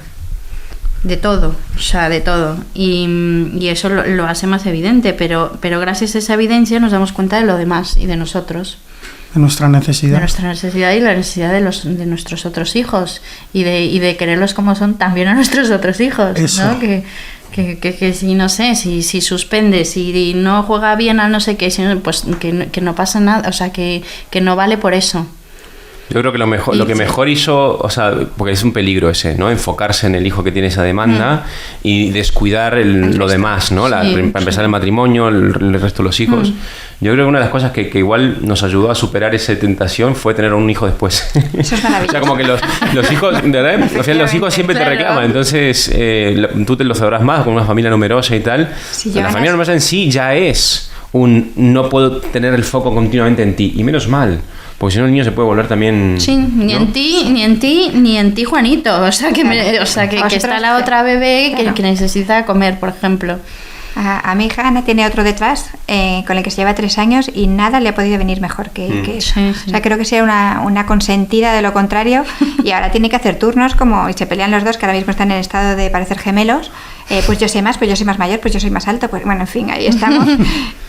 de todo, o sea, de todo. Y eso lo hace más evidente, pero gracias a esa evidencia nos damos cuenta de lo demás y de nosotros. De nuestra necesidad. De nuestra necesidad y la necesidad de nuestros otros hijos y de quererlos como son también a nuestros otros hijos. Eso. ¿No? Que si no sé, si suspende, si no juega bien al no sé qué, pues que no pasa nada, o sea, que no vale por eso. Yo creo que lo que mejor hizo, o sea, porque es un peligro ese, ¿no? Enfocarse en el hijo que tiene esa demanda y descuidar lo demás, ¿no? Para empezar el matrimonio, el resto de los hijos. Yo creo que una de las cosas que igual nos ayudó a superar esa tentación fue tener un hijo después. Eso es maravilloso. O sea, como que los hijos, ¿verdad? Al final los hijos siempre te reclaman, entonces tú te los sabrás más con una familia numerosa y tal. Sí, la familia numerosa en sí ya es no puedo tener el foco continuamente en ti, y menos mal. Porque si no el niño se puede volver también... Sí, ni en ti, Juanito. O sea, que está la otra bebé que necesita comer, por ejemplo. A mi hija Ana tiene otro detrás con el que se lleva 3 años y nada le ha podido venir mejor que eso. Sí. O sea, creo que sea una consentida de lo contrario y ahora tiene que hacer turnos y se pelean los dos que ahora mismo están en estado de parecer gemelos. Pues yo sé más, pues yo soy más mayor, pues yo soy más alto, pues bueno, en fin, ahí estamos.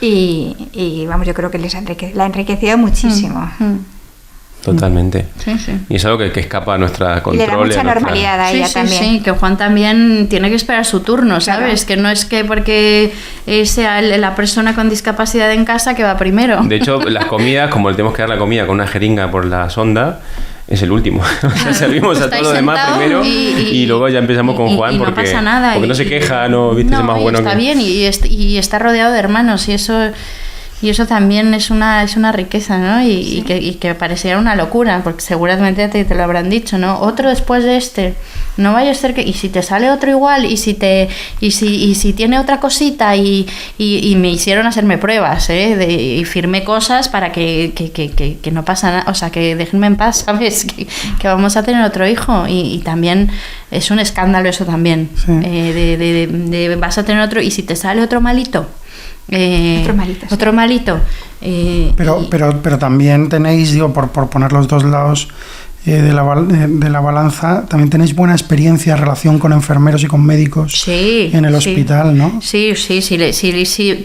y vamos, yo creo que la ha enriquecido muchísimo. Totalmente. Sí. Y es algo que escapa a nuestra control. Y le da mucha normalidad a ella también. Sí, que Juan también tiene que esperar su turno, ¿sabes? Claro. Que no es que porque sea la persona con discapacidad en casa que va primero. De hecho, las comidas, como le tenemos que dar la comida con una jeringa por la sonda, es el último. O sea, servimos a todos los demás primero y luego ya empezamos con Juan y no porque, pasa nada, porque no se queja, no, viste, es más bueno está que... bien y está rodeado de hermanos y eso también es una riqueza, ¿no? Y que pareciera una locura, porque seguramente te lo habrán dicho, ¿no? Otro después de este, no vaya a ser que... Y si te sale otro igual, y si tiene otra cosita, y me hicieron hacerme pruebas, y firmé cosas para que no pasa nada, o sea, que déjenme en paz, ¿sabes? Que vamos a tener otro hijo, y también es un escándalo eso también, sí. de vas a tener otro, y si te sale otro malito... Otro malito. Pero también tenéis, digo, por poner los dos lados de la balanza, también tenéis buena experiencia, relación con enfermeros y con médicos en el hospital, ¿no? Sí,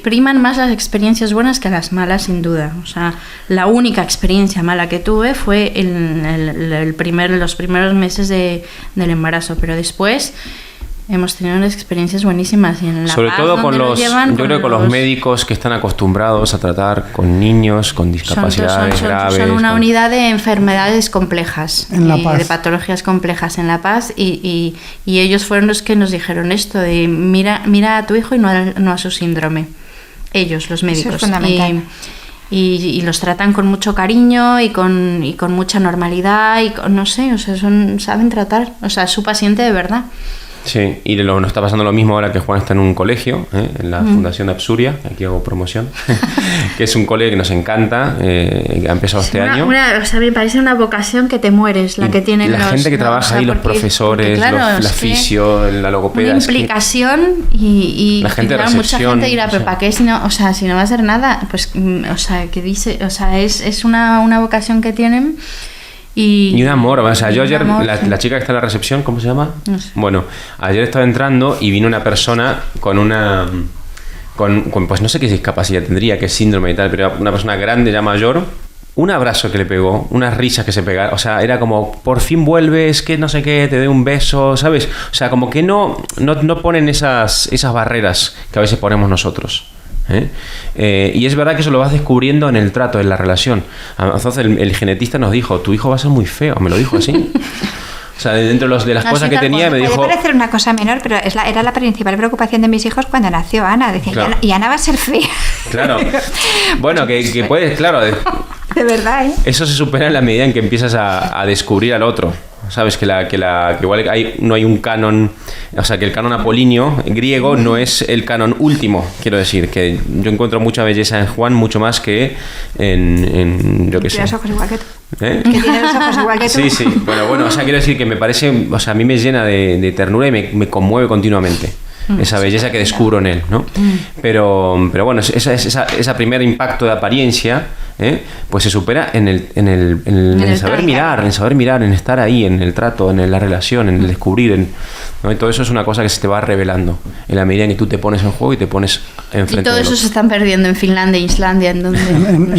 priman más las experiencias buenas que las malas, sin duda. O sea, la única experiencia mala que tuve fue los primeros meses del embarazo, pero después... Hemos tenido unas experiencias buenísimas y en La sobre Paz, todo con los, yo creo que con los médicos que están acostumbrados a tratar con niños con discapacidades graves. Son una unidad de enfermedades complejas, de patologías complejas en La Paz y ellos fueron los que nos dijeron esto de mira a tu hijo y no a su síndrome. Ellos, los médicos. Eso es fundamental. Y los tratan con mucho cariño y con mucha normalidad y no sé, o sea, saben tratar, o sea, es su paciente de verdad. Sí, y nos está pasando lo mismo ahora que Juan está en un colegio, en la Fundación Absuria, aquí hago promoción, que es un cole que nos encanta, que ha empezado este año. O sea, me parece una vocación que te mueres, la que tienen la gente que trabaja ahí, los profesores, la fisio, la logopeda. Una implicación y la gente claro, mucha gente dirá, pero ¿para qué? Si no va a hacer nada, pues, o sea, que dice, o sea, es una vocación que tienen. Y un amor, o sea, yo ayer, la chica que está en la recepción, ¿cómo se llama? No sé. Bueno, ayer estaba entrando y vino una persona con pues no sé qué discapacidad tendría, qué síndrome y tal, pero una persona grande, ya mayor, un abrazo que le pegó, unas risas que se pegaron, o sea, era como, por fin vuelves, que no sé qué, te doy un beso, ¿sabes? O sea, como que no ponen esas barreras que a veces ponemos nosotros. Y es verdad que eso lo vas descubriendo en el trato, en la relación. Entonces el genetista nos dijo, tu hijo va a ser muy feo, me lo dijo así. O sea, dentro de las cosas que tenía me dijo... Puede parecer una cosa menor, pero era la principal preocupación de mis hijos cuando nació Ana. Decían, claro. Y Ana va a ser fea. Claro. Bueno, que puedes, claro. De verdad, ¿eh? Eso se supera en la medida en que empiezas a descubrir al otro. Sabes que igual no hay un canon, o sea, que el canon apolíneo griego no es el canon último, quiero decir, que yo encuentro mucha belleza en Juan, mucho más que en yo qué sé. Tiene los ojos igual que tú. Que tiene los ojos igual que tú. Sí, bueno, o sea, quiero decir que me parece, o sea, a mí me llena de ternura y me conmueve continuamente. Esa belleza que descubro en él, ¿no? Pero bueno, esa primer impacto de apariencia, pues se supera en el saber mirar, en estar ahí, en el trato, en la relación, en el descubrir, ¿no? Y todo eso es una cosa que se te va revelando en la medida en que tú te pones en juego y te pones enfrente. Y todo eso se están perdiendo en Finlandia e Islandia, ¿en dónde? En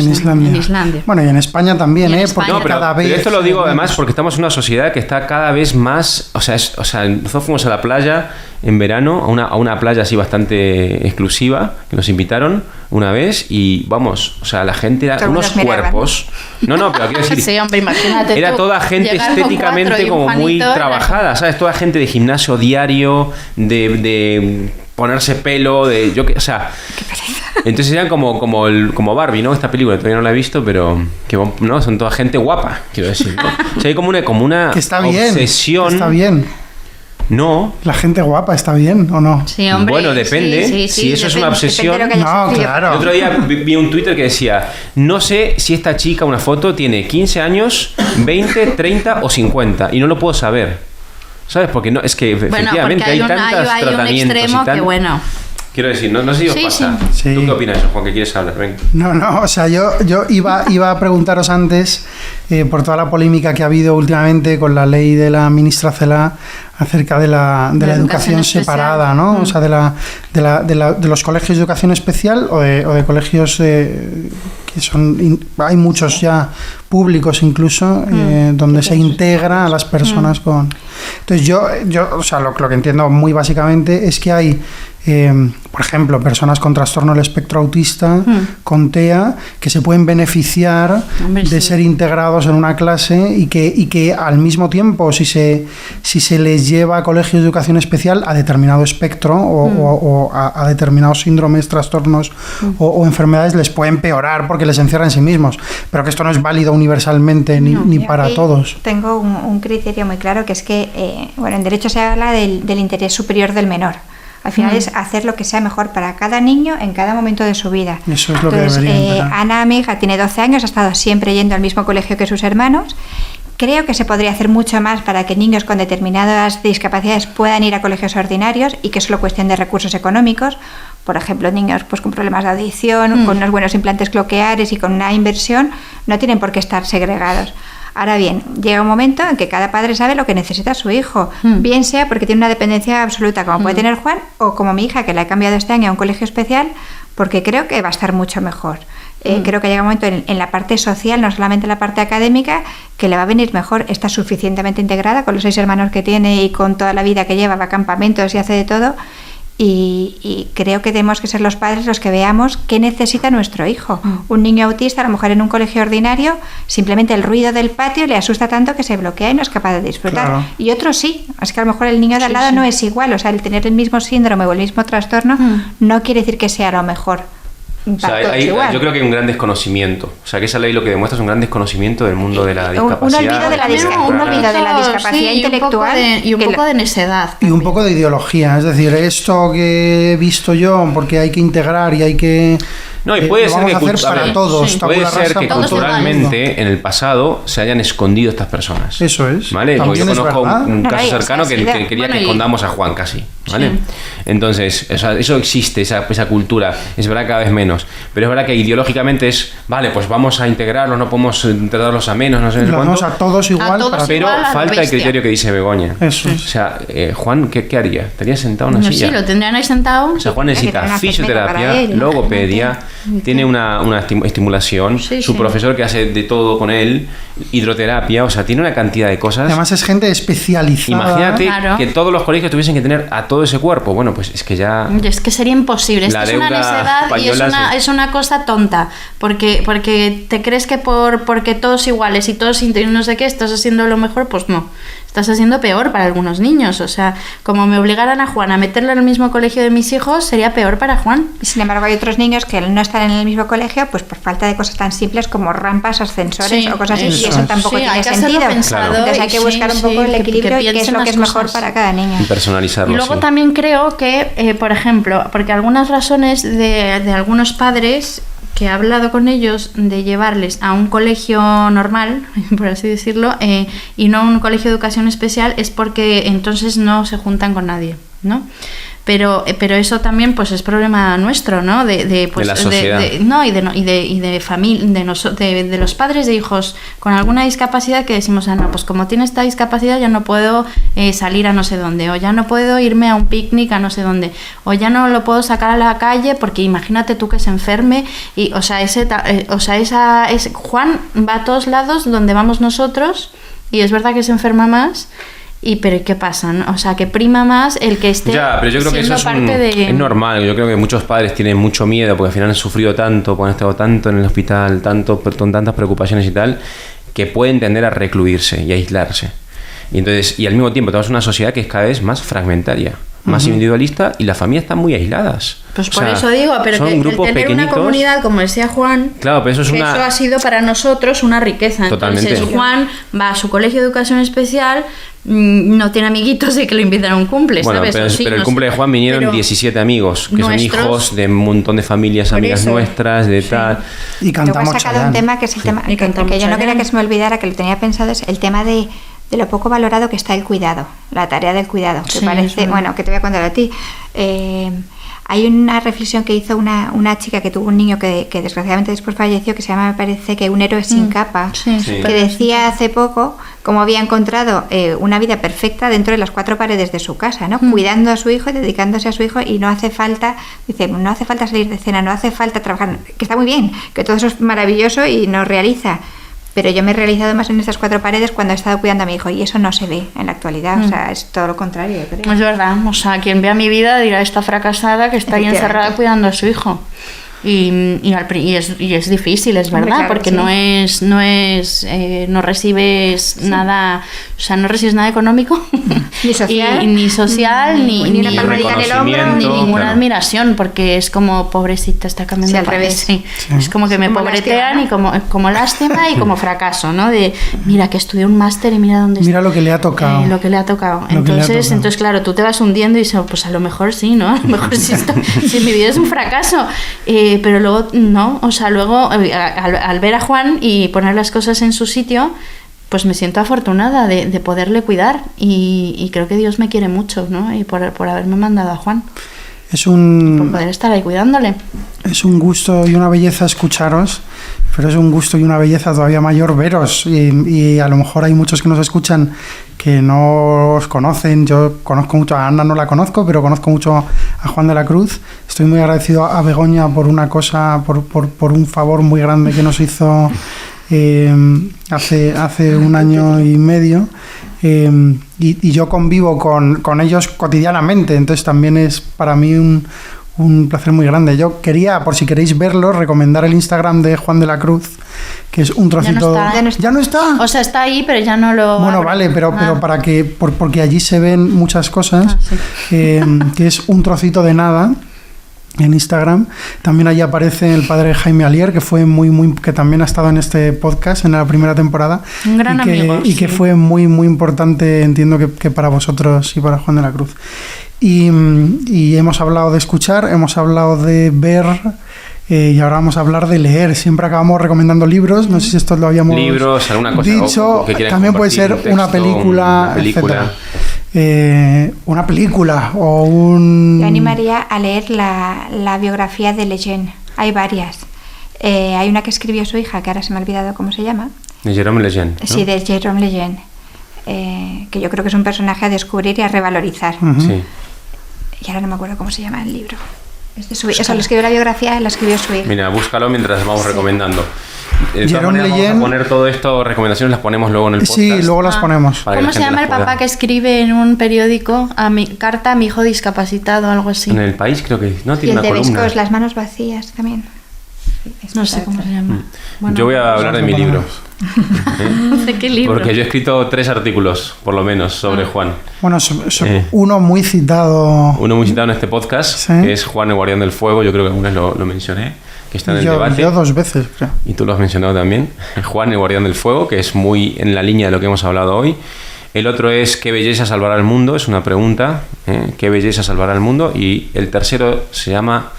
Islandia. Bueno, y en España también, Porque cada vez... Pero esto lo digo además porque estamos en una sociedad que está cada vez más, o sea, nosotros fuimos a la playa en verano, a una playa así bastante exclusiva, que nos invitaron una vez y vamos, o sea, la gente era unos cuerpos. No, pero quiero decir, sí, hombre, imagínate era toda gente estéticamente como muy trabajada, ¿sabes? Toda gente de gimnasio diario, de ponerse pelo, o sea, entonces eran como Barbie, ¿no? Esta película todavía no la he visto, pero que no, son toda gente guapa, quiero decir, ¿no? O sea, hay como una que está obsesión. Está bien. No. La gente guapa está bien, ¿o no? Sí, hombre. Bueno, depende. Si eso es una obsesión. No, claro. El otro día vi un Twitter que decía, no sé si esta chica, una foto, tiene 15 años, 20, 30 o 50 y no lo puedo saber. ¿Sabes? Porque no, es que efectivamente hay tantos tratamientos. Un extremo que bueno. Quiero decir, no sé si os Sí, pasa. sí. ¿Tú qué opinas, Juan, que quieres hablar? Ven. No, o sea, yo iba a preguntaros antes, por toda la polémica que ha habido últimamente con la ley de la ministra Celaá acerca de la educación separada, ¿no? O sea, de los colegios de educación especial o de colegios que son... Hay muchos ya públicos incluso, donde se integra a las personas con... Entonces yo o sea, lo que entiendo muy básicamente es que hay... por ejemplo, personas con trastorno del espectro autista, con TEA, que se pueden beneficiar de ser integrados en una clase y que al mismo tiempo, si se les lleva a colegios de educación especial a determinado espectro o a determinados síndromes, trastornos o enfermedades, les puede empeorar porque les encierra en sí mismos. Pero que esto no es válido universalmente ni para todos. Tengo un criterio muy claro, que es que, en derecho se habla del interés superior del menor. Al final es hacer lo que sea mejor para cada niño en cada momento de su vida. Eso es lo que debería Ana, mi hija, tiene 12 años, ha estado siempre yendo al mismo colegio que sus hermanos. Creo que se podría hacer mucho más para que niños con determinadas discapacidades puedan ir a colegios ordinarios y que es solo cuestión de recursos económicos. Por ejemplo, niños pues con problemas de audición, con unos buenos implantes cocleares y con una inversión, no tienen por qué estar segregados. Ahora bien, llega un momento en que cada padre sabe lo que necesita su hijo, bien sea porque tiene una dependencia absoluta, como puede tener Juan, o como mi hija, que la he cambiado este año a un colegio especial, porque creo que va a estar mucho mejor. Creo que llega un momento en la parte social, no solamente en la parte académica, que le va a venir mejor. Está suficientemente integrada con los 6 hermanos que tiene y con toda la vida que lleva, va a campamentos y hace de todo. Y creo que tenemos que ser los padres los que veamos qué necesita nuestro hijo. Un niño autista, a lo mejor en un colegio ordinario, simplemente el ruido del patio le asusta tanto que se bloquea y no es capaz de disfrutar. Claro. Y otro sí, es que a lo mejor el niño de al lado no es igual, o sea, el tener el mismo síndrome o el mismo trastorno no quiere decir que sea lo mejor. O sea, yo creo que hay un gran desconocimiento. O sea, que esa ley lo que demuestra es un gran desconocimiento del mundo de la discapacidad. Un olvido de la discapacidad intelectual. Y un poco de necedad. Y un poco de ideología. Es decir, esto que he visto yo, porque hay que integrar y hay que... No, y puede ser que, para todos, puede ser que todos culturalmente en el pasado se hayan escondido estas personas. Eso es. ¿Vale? Porque yo conozco un caso cercano que quería que escondamos a Juan casi. ¿Vale? Sí. Entonces, o sea, eso existe, esa cultura. Es verdad cada vez menos. Pero es verdad que ideológicamente es, vale, pues vamos a integrarlos, no podemos tratarlos a menos, no sé cuánto. Vamos a todos igual. Pero falta el criterio que dice Begoña. Eso es. O sea, Juan, ¿qué haría? ¿Estaría sentado en una silla? Sí, lo tendrían ahí sentado. O sea, Juan necesita fisioterapia, logopedia, tiene una estimulación, su profesor que hace de todo con él, hidroterapia, o sea, tiene una cantidad de cosas. Además es gente especializada. Imagínate que todos los colegios tuviesen que tener a todo ese cuerpo. Bueno, pues es que ya... Es que sería imposible. Es una necedad y es una cosa tonta. Porque te crees que porque todos iguales y todos no sé qué, estás haciendo lo mejor, pues no. Estás haciendo peor para algunos niños. O sea, como me obligaran a Juan a meterlo en el mismo colegio de mis hijos, sería peor para Juan. Sin embargo, hay otros niños que no están en el mismo colegio, pues por falta de cosas tan simples como rampas, ascensores o cosas así, y eso tampoco tiene sentido. Entonces hay que buscar un poco el equilibrio y qué es lo que es mejor para cada niño. Y personalizarlo. Y luego también creo que, por ejemplo, porque algunas razones de algunos padres que he hablado con ellos de llevarles a un colegio normal, por así decirlo, y no a un colegio de educación especial, es porque entonces no se juntan con nadie, ¿no? Pero eso también pues es problema nuestro, ¿no? De la sociedad. De familia, de los padres de hijos con alguna discapacidad que decimos, no, pues como tiene esta discapacidad ya no puedo salir a no sé dónde, o ya no puedo irme a un picnic a no sé dónde, o ya no lo puedo sacar a la calle porque imagínate tú que se enferme y Juan va a todos lados donde vamos nosotros y es verdad que se enferma más. Pero ¿qué pasa? ¿No? O sea, que prima más el que esté. Ya, pero yo creo que eso es normal. Yo creo que muchos padres tienen mucho miedo porque al final han sufrido tanto, porque han estado tanto en el hospital, con tantas preocupaciones y tal, que pueden tender a recluirse y a aislarse. Y al mismo tiempo tenemos una sociedad que es cada vez más fragmentaria, más individualista, y las familias están muy aisladas. Pues por eso digo, pero que el tener una comunidad, como decía Juan, claro, pero eso ha sido para nosotros una riqueza. Totalmente. Entonces Juan va a su colegio de educación especial, no tiene amiguitos y que lo invitan a un cumple, bueno, ¿sabes? Pero el cumple de Juan vinieron 17 amigos, que son hijos de un montón de familias, amigas nuestras, de tal. Y cantamos. Luego he sacado un tema que es el tema que yo no quería que se me olvidara, que lo tenía pensado, es el tema de lo poco valorado que está el cuidado, la tarea del cuidado, que parece, bueno, que te voy a contar a ti. Hay una reflexión que hizo una chica que tuvo un niño que desgraciadamente después falleció, que se llama, me parece, que Un héroe sin capa, Sí. que decía hace poco cómo había encontrado una vida perfecta dentro de las 4 paredes de su casa, ¿no? Cuidando a su hijo, dedicándose a su hijo, y no hace falta, dice, no hace falta salir de cena, no hace falta trabajar, que está muy bien, que todo eso es maravilloso y nos realiza. Pero yo me he realizado más en estas 4 paredes cuando he estado cuidando a mi hijo, y eso no se ve en la actualidad, o sea, es todo lo contrario, yo creo. Es verdad, o sea, quien vea mi vida dirá, esta fracasada que está ahí encerrada cuidando a su hijo. Y es difícil, es verdad, Claro, porque sí. no recibes nada, o sea, no recibes nada económico, Ni social. ni social, ni una palmadita en el hombro, ni ninguna claro. admiración, porque es como, pobrecita, está cambiando Sí, de al país. revés. Sí. Es como que me Como pobretean lástima, ¿no? y como lástima y como fracaso, ¿no? De, mira, que estudié un máster y mira dónde Mira está. lo que le ha tocado. Lo que le ha tocado. Lo que le ha tocado. Entonces, claro, tú te vas hundiendo y dices, pues a lo mejor sí, ¿no? A lo mejor sí si mi vida es un fracaso. Pero luego, no, o sea, luego al ver a Juan y poner las cosas en su sitio, pues me siento afortunada de poderle cuidar y creo que Dios me quiere mucho, ¿no? Y por haberme mandado a Juan, Es por un, poder estar ahí cuidándole. es un gusto y una belleza escucharos, pero es un gusto y una belleza todavía mayor veros. Y a lo mejor hay muchos que nos escuchan que no os conocen. Yo conozco mucho a Ana, no la conozco, pero conozco mucho a Juan de la Cruz. Estoy muy agradecido a Begoña por una cosa, por un favor muy grande que nos hizo hace un año y medio. Y yo convivo con ellos cotidianamente, entonces también es para mí un placer muy grande. Yo quería, por si queréis verlo, recomendar el Instagram de Juan de la Cruz, que es un trocito... Ya no está. ¿Ya no está? O sea, está ahí, pero ya no lo... Bueno, abro. vale, pero para que... porque allí se ven muchas cosas, Sí. que es un trocito de nada en Instagram. También allí aparece el padre Jaime Alier, que fue que también ha estado en este podcast en la primera temporada. Un gran amigo, Y que sí. fue muy, muy importante, entiendo que para vosotros y para Juan de la Cruz. Y hemos hablado de escuchar, hemos hablado de ver, y ahora vamos a hablar de leer. Siempre acabamos recomendando libros, no sé si esto lo habíamos Libros, alguna cosa dicho. o que quieran También puede compartir, ser un una texto, película, una película. etcétera. Una película o un... Yo animaría a leer la biografía de Lejeune. Hay varias. Hay una que escribió su hija, que ahora se me ha olvidado cómo se llama. De Jérôme Lejeune, ¿no? Sí, de Jérôme Lejeune. Que yo creo que es un personaje a descubrir y a revalorizar. Ujú. Sí. Y ahora no me acuerdo cómo se llama el libro. Es de su hija. O sea, lo escribió la biografía, la escribió su hija. Mira, búscalo mientras vamos recomendando. De todas Jérôme maneras, vamos a Lejeune- poner todo esto, recomendaciones las ponemos luego en el podcast. Sí, luego las ponemos. Para que ¿Cómo la se gente llama las el papá pueda- que escribe en un periódico carta a mi hijo discapacitado o algo así? En El País creo que no Y tiene el una de columna. Vescos, Las manos vacías también. No sé cómo se llama. Bueno, Yo voy a hablar de mi libro. ¿de qué libro? Porque yo he escrito 3 artículos, por lo menos, sobre Juan. Bueno, uno muy citado. Uno muy citado en este podcast, Sí. que es Juan el Guardián del Fuego. Yo creo que alguna vez lo mencioné, que está en el yo debate. 2 veces, creo. Y tú lo has mencionado también. Juan el Guardián del Fuego, que es muy en la línea de lo que hemos hablado hoy. El otro es ¿qué belleza salvará al mundo? Es una pregunta. ¿Qué belleza salvará al mundo? Y el tercero se llama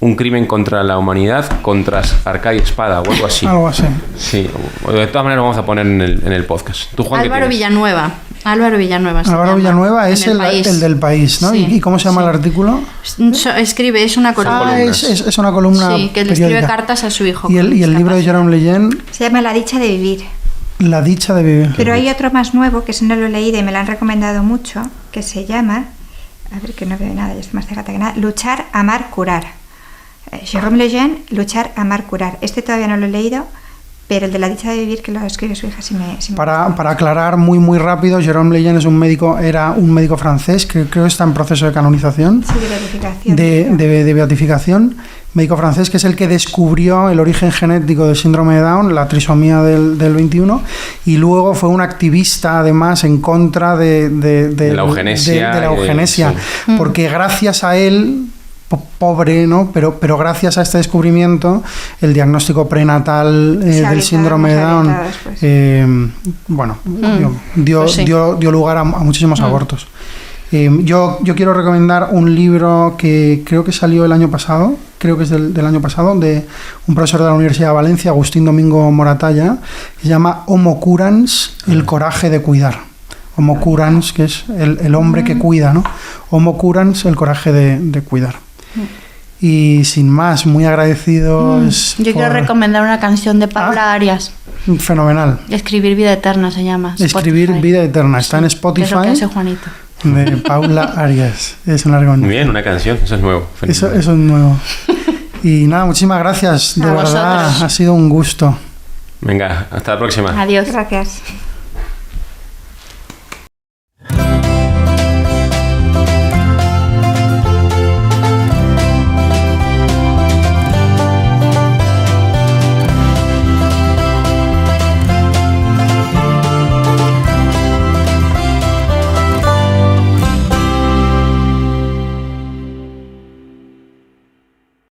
Un crimen contra la humanidad, contra Arcadia Espada o algo así. Algo así. Sí, de todas maneras lo vamos a poner en el podcast. ¿Tú, Juan, qué Álvaro tienes? Villanueva. Álvaro Villanueva. se Álvaro llama, Villanueva es en el País. del País, ¿no? Sí, ¿Y cómo se llama el artículo? Escribe, es una columna. columnas. Es una columna Sí, que le escribe periódica. cartas a su hijo. Y con el libro de discapacidad. Jérôme Lejeune, Se llama La dicha de vivir. La dicha de vivir. Pero hay otro más nuevo, que ese no lo he leído y me lo han recomendado mucho, que se llama, a ver que no veo nada, ya estoy más cegata que nada, Luchar, amar, curar. Jérôme Lejeune, Luchar, amar, curar. Este todavía no lo he leído, pero el de La dicha de vivir, que lo escribe su hija, sí me Para gusta. aclarar muy rápido, Jérôme Lejeune era un médico francés que creo que está en proceso de canonización, Sí, de beatificación. de beatificación, médico francés que es el que descubrió el origen genético del síndrome de Down, la trisomía del 21, y luego fue un activista además en contra de la eugenesia. de la eugenesia, Sí. porque gracias a él, pobre, ¿no? Pero gracias a este descubrimiento, el diagnóstico prenatal Se ha del síndrome de Down, orientado después. Pues sí. dio lugar a muchísimos abortos. Yo quiero recomendar un libro que creo que salió el año pasado, creo que es del año pasado, de un profesor de la Universidad de Valencia, Agustín Domingo Moratalla, que se llama Homo curans, el coraje de cuidar. Homo curans, que es el hombre que cuida, ¿no? Homo curans, el coraje de cuidar. Y sin más, muy agradecidos. Yo quiero recomendar una canción de Paula Arias. Fenomenal. Escribir vida eterna se llama. Escribir Spotify. vida eterna. Está en Spotify. Es lo que hace Juanito. De Paula Arias. Es una Muy recomendación. bien, una canción, eso es nuevo. Eso es nuevo. Y nada, muchísimas gracias. De A verdad, vosotros. ha sido un gusto. Venga, hasta la próxima. Adiós. Gracias.